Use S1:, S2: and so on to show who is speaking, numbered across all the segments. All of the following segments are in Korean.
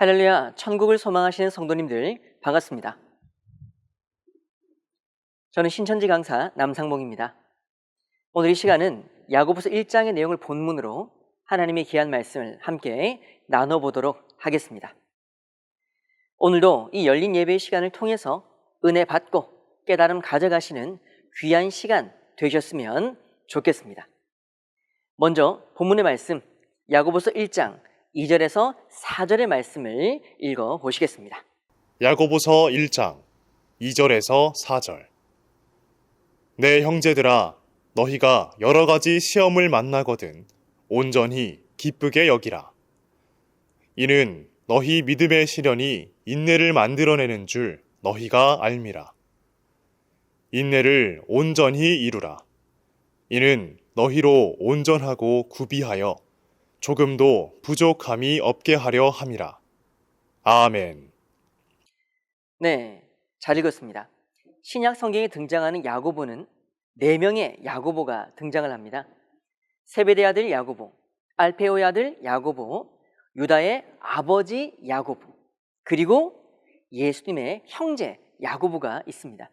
S1: 할렐루야, 천국을 소망하시는 성도님들 반갑습니다. 저는 신천지 강사 남상봉입니다. 오늘 이 시간은 야고보서 1장의 내용을 본문으로 하나님의 귀한 말씀을 함께 나눠보도록 하겠습니다. 오늘도 이 열린 예배의 시간을 통해서 은혜 받고 깨달음 가져가시는 귀한 시간 되셨으면 좋겠습니다. 먼저 본문의 말씀 야고보서 1장 2절에서 4절의 말씀을 읽어보시겠습니다.
S2: 야고보서 1장 2절에서 4절. 내 형제들아, 너희가 여러 가지 시험을 만나거든 온전히 기쁘게 여기라. 이는 너희 믿음의 시련이 인내를 만들어내는 줄 너희가 알미라. 인내를 온전히 이루라. 이는 너희로 온전하고 구비하여 조금도 부족함이 없게 하려 함이라. 아멘.
S1: 네, 잘 읽었습니다. 신약 성경에 등장하는 야고보는 4명의 야고보가 등장을 합니다. 세베대 아들 야고보, 알페오의 아들 야고보, 유다의 아버지 야고보, 그리고 예수님의 형제 야고보가 있습니다.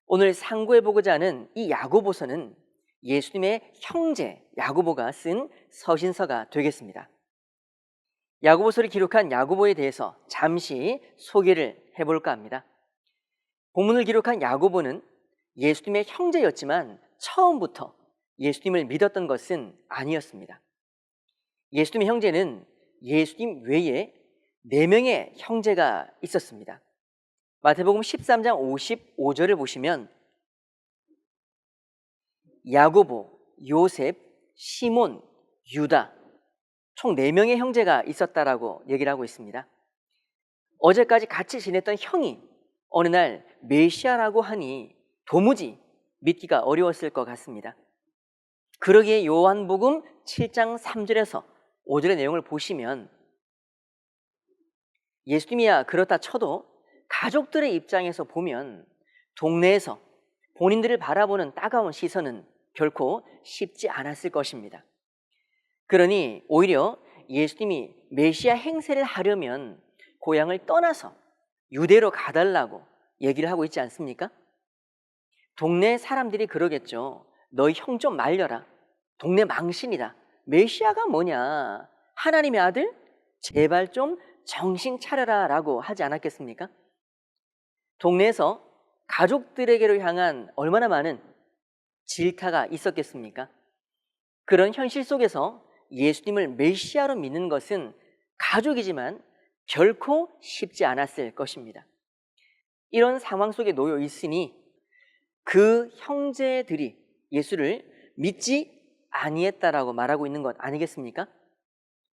S1: 오늘 상고해보고자 하는 이 야고보서는 예수님의 형제 야고보가 쓴 서신서가 되겠습니다. 야고보서를 기록한 야고보에 대해서 잠시 소개를 해볼까 합니다. 본문을 기록한 야고보는 예수님의 형제였지만 처음부터 예수님을 믿었던 것은 아니었습니다. 예수님의 형제는 예수님 외에 4명의 형제가 있었습니다. 마태복음 13장 55절을 보시면 야고보, 요셉, 시몬, 유다 총 4명의 형제가 있었다라고 얘기를 하고 있습니다. 어제까지 같이 지냈던 형이 어느 날 메시아라고 하니 도무지 믿기가 어려웠을 것 같습니다. 그러기에 요한복음 7장 3절에서 5절의 내용을 보시면 예수님이야 그렇다 쳐도 가족들의 입장에서 보면 동네에서 본인들을 바라보는 따가운 시선은 결코 쉽지 않았을 것입니다. 그러니 오히려 예수님이 메시아 행세를 하려면 고향을 떠나서 유대로 가달라고 얘기를 하고 있지 않습니까? 동네 사람들이 그러겠죠. 너희 형 좀 말려라. 동네 망신이다. 메시아가 뭐냐? 하나님의 아들? 제발 좀 정신 차려라 라고 하지 않았겠습니까? 동네에서 가족들에게로 향한 얼마나 많은 질타가 있었겠습니까? 그런 현실 속에서 예수님을 메시아로 믿는 것은 가족이지만 결코 쉽지 않았을 것입니다. 이런 상황 속에 놓여 있으니 그 형제들이 예수를 믿지 아니했다라고 말하고 있는 것 아니겠습니까?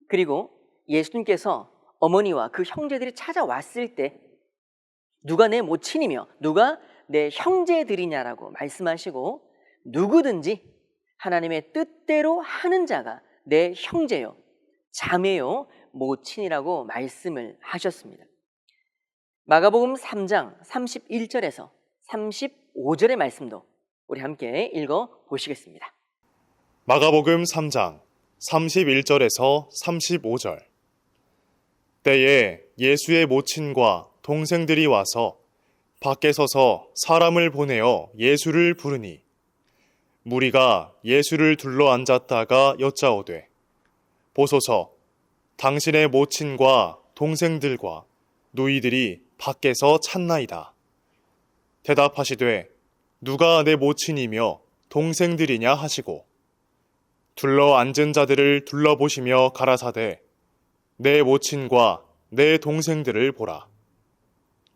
S1: 그리고 예수님께서 어머니와 그 형제들이 찾아왔을 때 누가 내 모친이며 누가 내 형제들이냐라고 말씀하시고 누구든지 하나님의 뜻대로 하는 자가 내 형제요, 자매요, 모친이라고 말씀을 하셨습니다. 마가복음 3장 31절에서 35절의 말씀도 우리 함께 읽어보시겠습니다.
S2: 마가복음 3장 31절에서 35절. 때에 예수의 모친과 동생들이 와서 밖에 서서 사람을 보내어 예수를 부르니 무리가 예수를 둘러 앉았다가 여짜오되 보소서 당신의 모친과 동생들과 누이들이 밖에서 찾나이다. 대답하시되 누가 내 모친이며 동생들이냐 하시고 둘러 앉은 자들을 둘러보시며 가라사대 내 모친과 내 동생들을 보라.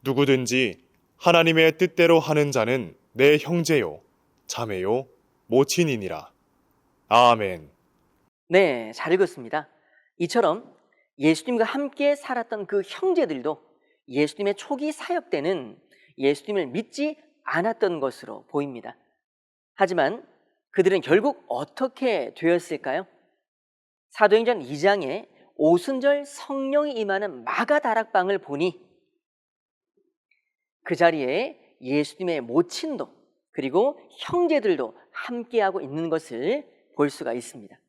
S2: 누구든지 하나님의 뜻대로 하는 자는 내 형제요, 자매요, 모친이니라. 아멘.
S1: 네, 잘 읽었습니다. 이처럼 예수님과 함께 살았던 그 형제들도 예수님의 초기 사역 때는 예수님을 믿지 않았던 것으로 보입니다. 하지만 그들은 결국 어떻게 되었을까요? 사도행전 2장에 오순절 성령이 임하는 마가다락방을 보니 그 자리에 예수님의 모친도 그리고 형제들도 함께하고 있는 것을 볼 수가 있습니다.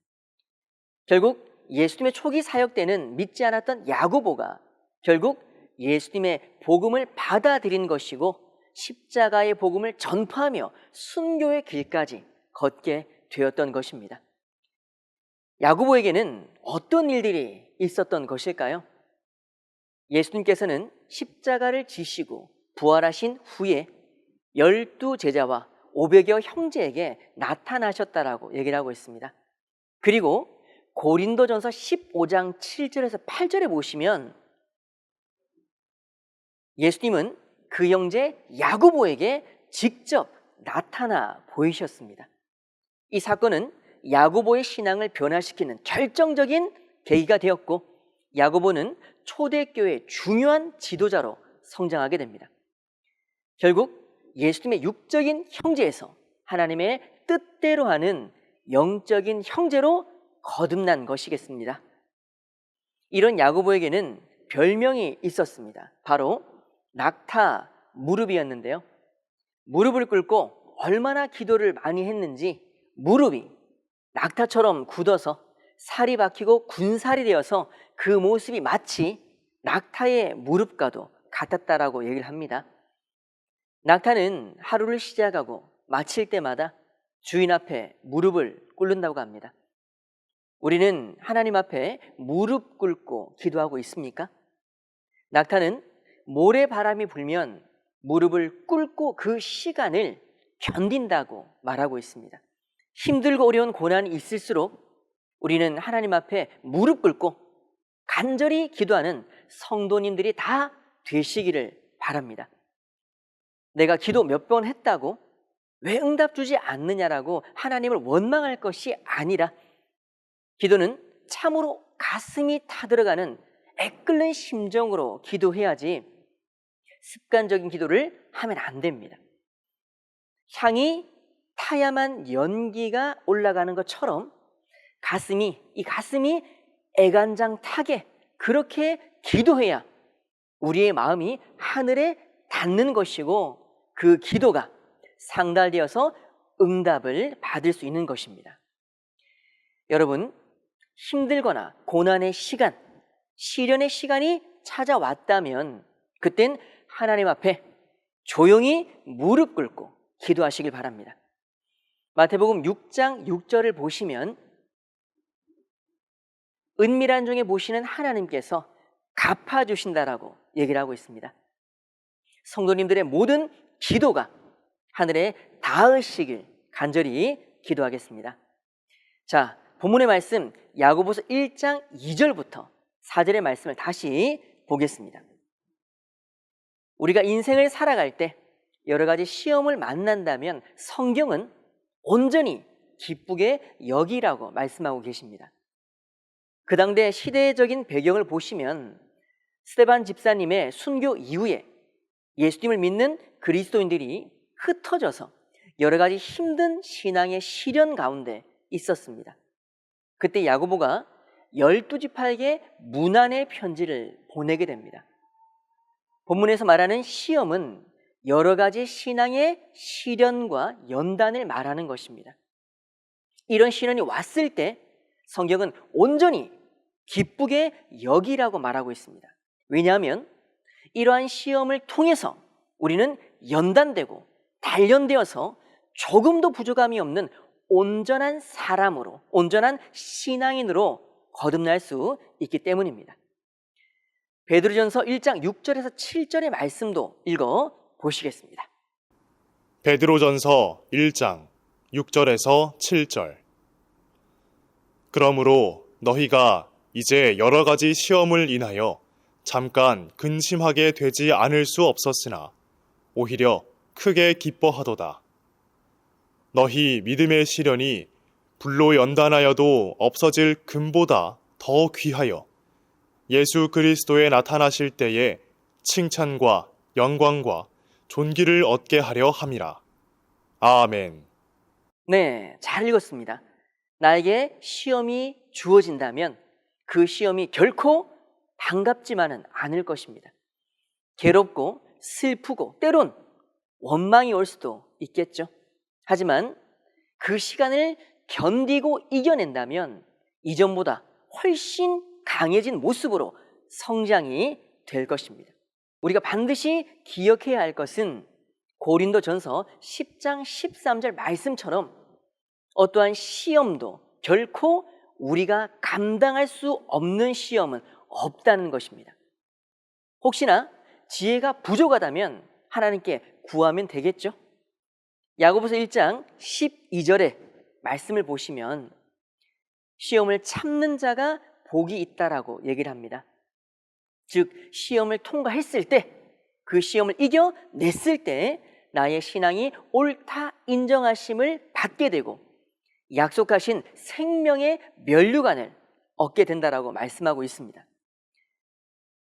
S1: 결국 예수님의 초기 사역 때는 믿지 않았던 야고보가 결국 예수님의 복음을 받아들인 것이고 십자가의 복음을 전파하며 순교의 길까지 걷게 되었던 것입니다. 야고보에게는 어떤 일들이 있었던 것일까요? 예수님께서는 십자가를 지시고 부활하신 후에 12제자와 500여 형제에게 나타나셨다라고 얘기를 하고 있습니다. 그리고 고린도전서 15장 7절에서 8절에 보시면 예수님은 그 형제 야고보에게 직접 나타나 보이셨습니다. 이 사건은 야고보의 신앙을 변화시키는 결정적인 계기가 되었고 야고보는 초대교회의 중요한 지도자로 성장하게 됩니다. 결국 예수님의 육적인 형제에서 하나님의 뜻대로 하는 영적인 형제로 거듭난 것이겠습니다. 이런 야고보에게는 별명이 있었습니다. 바로 낙타 무릎이었는데요. 무릎을 꿇고 얼마나 기도를 많이 했는지 무릎이 낙타처럼 굳어서 살이 박히고 군살이 되어서 그 모습이 마치 낙타의 무릎과도 같았다라고 얘기를 합니다. 낙타는 하루를 시작하고 마칠 때마다 주인 앞에 무릎을 꿇는다고 합니다. 우리는 하나님 앞에 무릎 꿇고 기도하고 있습니까? 낙타는 모래바람이 불면 무릎을 꿇고 그 시간을 견딘다고 말하고 있습니다. 힘들고 어려운 고난이 있을수록 우리는 하나님 앞에 무릎 꿇고 간절히 기도하는 성도님들이 다 되시기를 바랍니다. 내가 기도 몇 번 했다고 왜 응답 주지 않느냐라고 하나님을 원망할 것이 아니라 기도는 참으로 가슴이 타들어가는 애끓는 심정으로 기도해야지 습관적인 기도를 하면 안 됩니다. 향이 타야만 연기가 올라가는 것처럼 이 가슴이 애간장 타게 그렇게 기도해야 우리의 마음이 하늘에 닿는 것이고 그 기도가 상달되어서 응답을 받을 수 있는 것입니다. 여러분, 힘들거나 고난의 시간, 시련의 시간이 찾아왔다면 그땐 하나님 앞에 조용히 무릎 꿇고 기도하시길 바랍니다. 마태복음 6장 6절을 보시면 은밀한 중에 보시는 하나님께서 갚아주신다라고 얘기를 하고 있습니다. 성도님들의 모든 기도가 하늘에 닿으시길 간절히 기도하겠습니다. 자, 본문의 말씀 야고보서 1장 2절부터 4절의 말씀을 다시 보겠습니다. 우리가 인생을 살아갈 때 여러 가지 시험을 만난다면 성경은 온전히 기쁘게 여기라고 말씀하고 계십니다. 그 당대 시대적인 배경을 보시면 스데반 집사님의 순교 이후에 예수님을 믿는 그리스도인들이 흩어져서 여러 가지 힘든 신앙의 시련 가운데 있었습니다. 그때 야고보가 12지파에게 문안의 편지를 보내게 됩니다. 본문에서 말하는 시험은 여러 가지 신앙의 시련과 연단을 말하는 것입니다. 이런 시련이 왔을 때 성경은 온전히 기쁘게 여기라고 말하고 있습니다. 왜냐하면 이러한 시험을 통해서 우리는 연단되고 단련되어서 조금도 부족함이 없는 온전한 사람으로, 온전한 신앙인으로 거듭날 수 있기 때문입니다. 베드로전서 1장 6절에서 7절의 말씀도 읽어 보시겠습니다.
S2: 베드로전서 1장 6절에서 7절. 그러므로 너희가 이제 여러 가지 시험을 인하여 잠깐 근심하게 되지 않을 수 없었으나 오히려 크게 기뻐하도다. 너희 믿음의 시련이 불로 연단하여도 없어질 금보다 더 귀하여 예수 그리스도에 나타나실 때에 칭찬과 영광과 존귀를 얻게 하려 함이라. 아멘.
S1: 네, 잘 읽었습니다. 나에게 시험이 주어진다면 그 시험이 결코 반갑지만은 않을 것입니다. 괴롭고 슬프고 때론 원망이 올 수도 있겠죠. 하지만 그 시간을 견디고 이겨낸다면 이전보다 훨씬 강해진 모습으로 성장이 될 것입니다. 우리가 반드시 기억해야 할 것은 고린도전서 10장 13절 말씀처럼 어떠한 시험도 결코 우리가 감당할 수 없는 시험은 없다는 것입니다. 혹시나 지혜가 부족하다면 하나님께 구하면 되겠죠? 야고보서 1장 12절의 말씀을 보시면 시험을 참는 자가 복이 있다라고 얘기를 합니다. 즉 시험을 통과했을 때, 그 시험을 이겨냈을 때 나의 신앙이 옳다 인정하심을 받게 되고 약속하신 생명의 면류관을 얻게 된다라고 말씀하고 있습니다.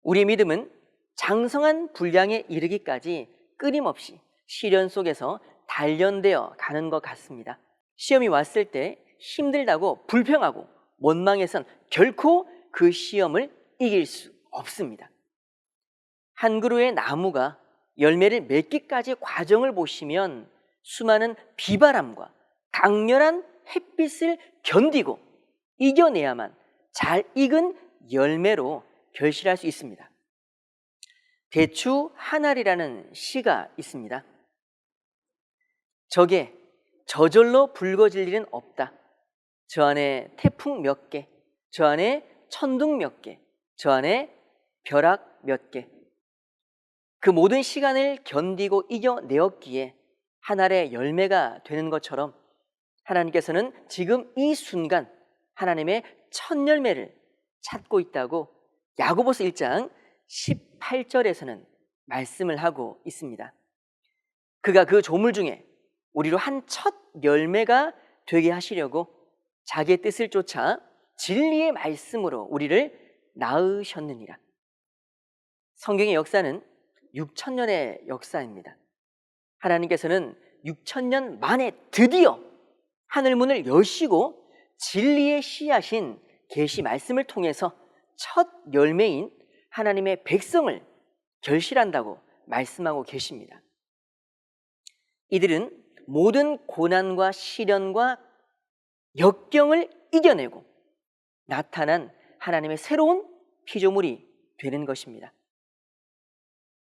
S1: 우리의 믿음은 장성한 분량에 이르기까지 끊임없이 시련 속에서 단련되어 가는 것 같습니다. 시험이 왔을 때 힘들다고 불평하고 원망해선 결코 그 시험을 이길 수 없습니다. 한 그루의 나무가 열매를 맺기까지 과정을 보시면 수많은 비바람과 강렬한 햇빛을 견디고 이겨내야만 잘 익은 열매로 결실할 수 있습니다. 대추 한 알이라는 시가 있습니다. 적에 저절로 붉어질 일은 없다. 저 안에 태풍 몇 개, 저 안에 천둥 몇 개, 저 안에 벼락 몇 개. 그 모든 시간을 견디고 이겨내었기에 한 알의 열매가 되는 것처럼 하나님께서는 지금 이 순간 하나님의 첫 열매를 찾고 있다고 야고보서 1장 18절에서는 말씀을 하고 있습니다. 그가 그 조물 중에 우리로 한 첫 열매가 되게 하시려고 자기의 뜻을 쫓아 진리의 말씀으로 우리를 낳으셨느니라. 성경의 역사는 6,000년의 역사입니다. 하나님께서는 6,000년 만에 드디어 하늘문을 여시고 진리의 씨앗인 계시 말씀을 통해서 첫 열매인 하나님의 백성을 결실한다고 말씀하고 계십니다. 이들은 모든 고난과 시련과 역경을 이겨내고 나타난 하나님의 새로운 피조물이 되는 것입니다.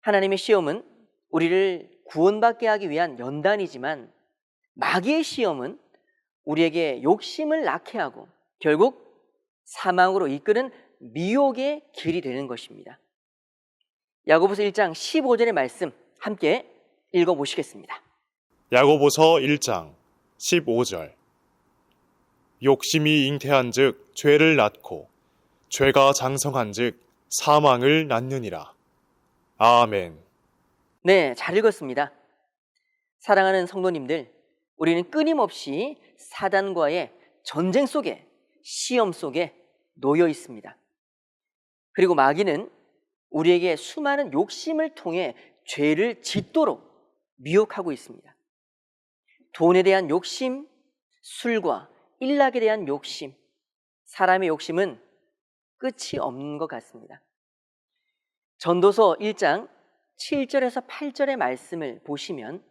S1: 하나님의 시험은 우리를 구원받게 하기 위한 연단이지만 마귀의 시험은 우리에게 욕심을 낳게 하고 결국 사망으로 이끄는 미혹의 길이 되는 것입니다. 야고보서 1장 15절의 말씀 함께 읽어보시겠습니다.
S2: 야고보서 1장 15절. 욕심이 잉태한즉 죄를 낳고 죄가 장성한즉 사망을 낳느니라. 아멘.
S1: 네, 잘 읽었습니다. 사랑하는 성도님들, 우리는 끊임없이 사단과의 전쟁 속에, 시험 속에 놓여 있습니다. 그리고 마귀는 우리에게 수많은 욕심을 통해 죄를 짓도록 미혹하고 있습니다. 돈에 대한 욕심, 술과 일락에 대한 욕심, 사람의 욕심은 끝이 없는 것 같습니다. 전도서 1장 7절에서 8절의 말씀을 보시면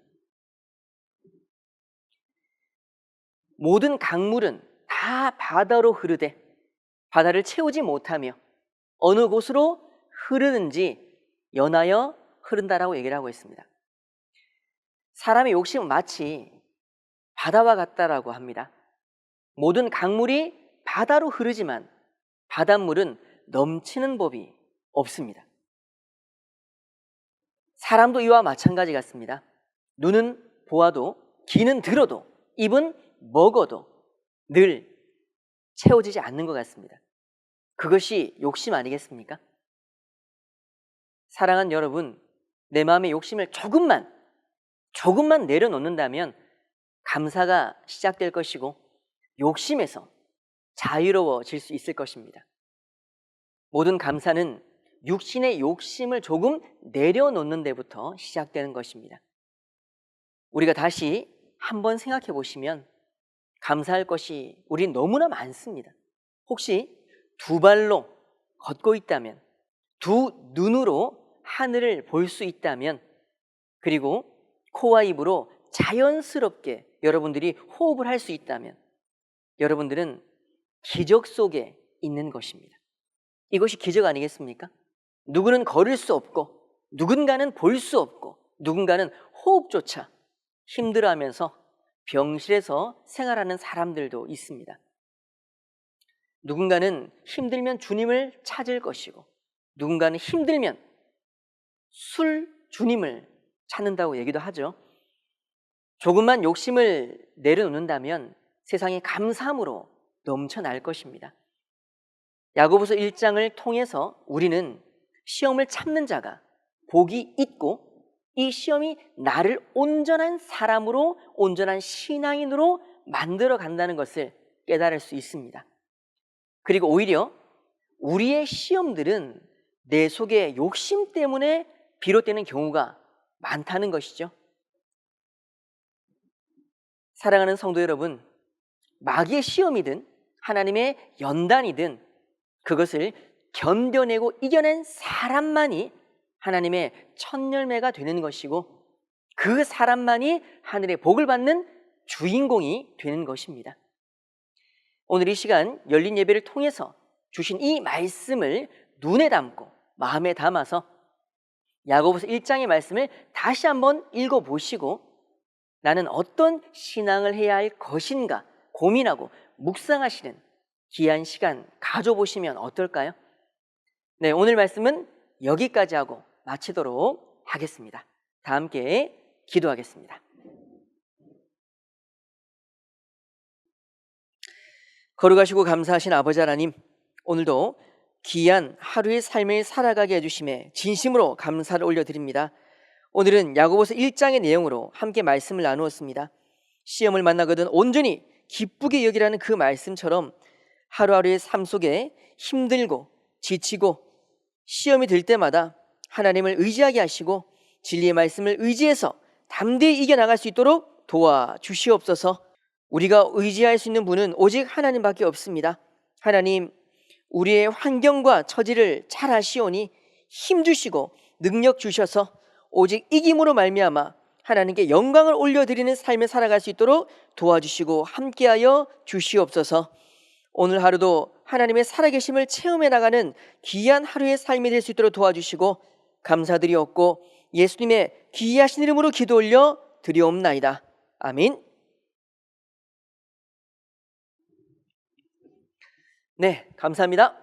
S1: 모든 강물은 다 바다로 흐르되 바다를 채우지 못하며 어느 곳으로 흐르는지 연하여 흐른다라고 얘기를 하고 있습니다. 사람의 욕심은 마치 바다와 같다라고 합니다. 모든 강물이 바다로 흐르지만 바닷물은 넘치는 법이 없습니다. 사람도 이와 마찬가지 같습니다. 눈은 보아도, 귀는 들어도, 입은 먹어도 늘 채워지지 않는 것 같습니다. 그것이 욕심 아니겠습니까? 사랑하는 여러분, 내 마음의 욕심을 조금만 내려놓는다면 감사가 시작될 것이고 욕심에서 자유로워질 수 있을 것입니다. 모든 감사는 육신의 욕심을 조금 내려놓는 데부터 시작되는 것입니다. 우리가 다시 한번 생각해 보시면 감사할 것이 우리 너무나 많습니다. 혹시 두 발로 걷고 있다면, 두 눈으로 하늘을 볼 수 있다면, 그리고 코와 입으로 자연스럽게 여러분들이 호흡을 할 수 있다면 여러분들은 기적 속에 있는 것입니다. 이것이 기적 아니겠습니까? 누구는 걸을 수 없고, 누군가는 볼 수 없고, 누군가는 호흡조차 힘들어하면서 병실에서 생활하는 사람들도 있습니다. 누군가는 힘들면 주님을 찾을 것이고, 누군가는 힘들면 술 주님을 찾는다고 얘기도 하죠. 조금만 욕심을 내려놓는다면 세상이 감사함으로 넘쳐날 것입니다. 야고보서 1장을 통해서 우리는 시험을 참는 자가 복이 있고, 이 시험이 나를 온전한 사람으로, 온전한 신앙인으로 만들어 간다는 것을 깨달을 수 있습니다. 그리고 오히려 우리의 시험들은 내 속의 욕심 때문에 비롯되는 경우가 많다는 것이죠. 사랑하는 성도 여러분, 마귀의 시험이든 하나님의 연단이든 그것을 견뎌내고 이겨낸 사람만이 하나님의 첫 열매가 되는 것이고, 그 사람만이 하늘의 복을 받는 주인공이 되는 것입니다. 오늘 이 시간 열린 예배를 통해서 주신 이 말씀을 눈에 담고 마음에 담아서 야고보서 1장의 말씀을 다시 한번 읽어보시고, 나는 어떤 신앙을 해야 할 것인가 고민하고 묵상하시는 귀한 시간 가져보시면 어떨까요? 네, 오늘 말씀은 여기까지 하고 마치도록 하겠습니다. 다 함께 기도하겠습니다. 거룩하시고 감사하신 아버지 하나님, 오늘도 귀한 하루의 삶을 살아가게 해주심에 진심으로 감사를 올려드립니다. 오늘은 야고보서 1장의 내용으로 함께 말씀을 나누었습니다. 시험을 만나거든 온전히 기쁘게 여기라는 그 말씀처럼 하루하루의 삶 속에 힘들고 지치고 시험이 들 때마다 하나님을 의지하게 하시고 진리의 말씀을 의지해서 담대히 이겨나갈 수 있도록 도와주시옵소서. 우리가 의지할 수 있는 분은 오직 하나님밖에 없습니다. 하나님, 우리의 환경과 처지를 잘 아시오니 힘주시고 능력 주셔서 오직 이김으로 말미암아 하나님께 영광을 올려드리는 삶을 살아갈 수 있도록 도와주시고 함께하여 주시옵소서. 오늘 하루도 하나님의 살아계심을 체험해 나가는 귀한 하루의 삶이 될 수 있도록 도와주시고 감사드리옵고 예수님의 귀하신 이름으로 기도 올려 드리옵나이다. 아멘. 네, 감사합니다.